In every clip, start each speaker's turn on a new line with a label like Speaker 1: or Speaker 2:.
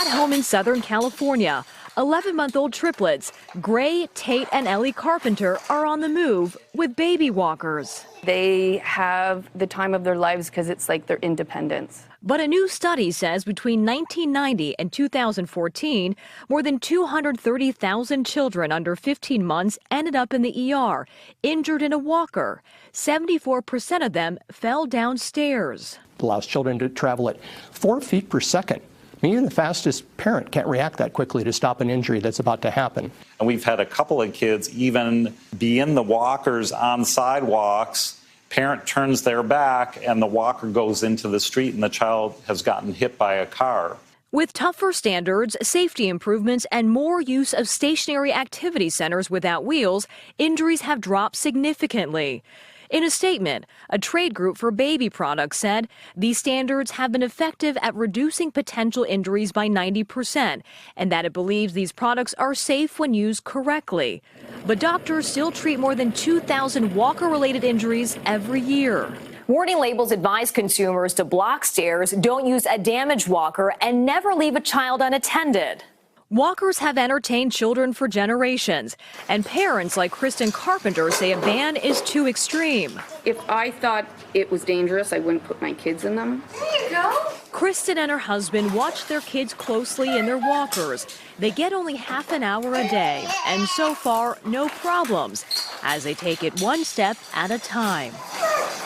Speaker 1: home in Southern California, 11-month-old triplets, Gray, Tate, and Ellie Carpenter, are on the move with baby walkers.
Speaker 2: They have the time of their lives because it's like their independence.
Speaker 1: But a new study says between 1990 and 2014, more than 230,000 children under 15 months ended up in the ER, injured in a walker. 74% of them fell downstairs.
Speaker 3: It allows children to travel at 4 feet per second. I mean, even the fastest parent can't react that quickly to stop an injury that's about to happen.
Speaker 4: And we've had a couple of kids even be in the walkers on sidewalks. Parent turns their back and the walker goes into the street and the child has gotten hit by a car.
Speaker 1: With tougher standards, safety improvements, and more use of stationary activity centers without wheels, injuries have dropped significantly. In a statement, a trade group for baby products said these standards have been effective at reducing potential injuries by 90%, and that it believes these products are safe when used correctly. But doctors still treat more than 2,000 walker-related injuries every year.
Speaker 5: Warning labels advise consumers to block stairs, don't use a damaged walker, and never leave a child unattended.
Speaker 1: Walkers have entertained children for generations, and parents like Kristen Carpenter say a ban is too extreme.
Speaker 2: If I thought it was dangerous, I wouldn't put my kids in them.
Speaker 5: There you go.
Speaker 1: Kristen and her husband watch their kids closely in their walkers. They get only half an hour a day, and so far, no problems, as they take it one step at a time.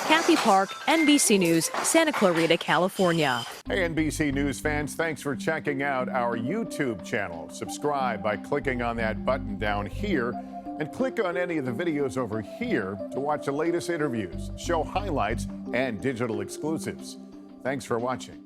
Speaker 1: Kathy Park, NBC News, Santa Clarita, California.
Speaker 6: Hey, NBC News fans, thanks for checking out our YouTube channel. Subscribe by clicking on that button down here and click on any of the videos over here to watch the latest interviews, show highlights, and digital exclusives. Thanks for watching.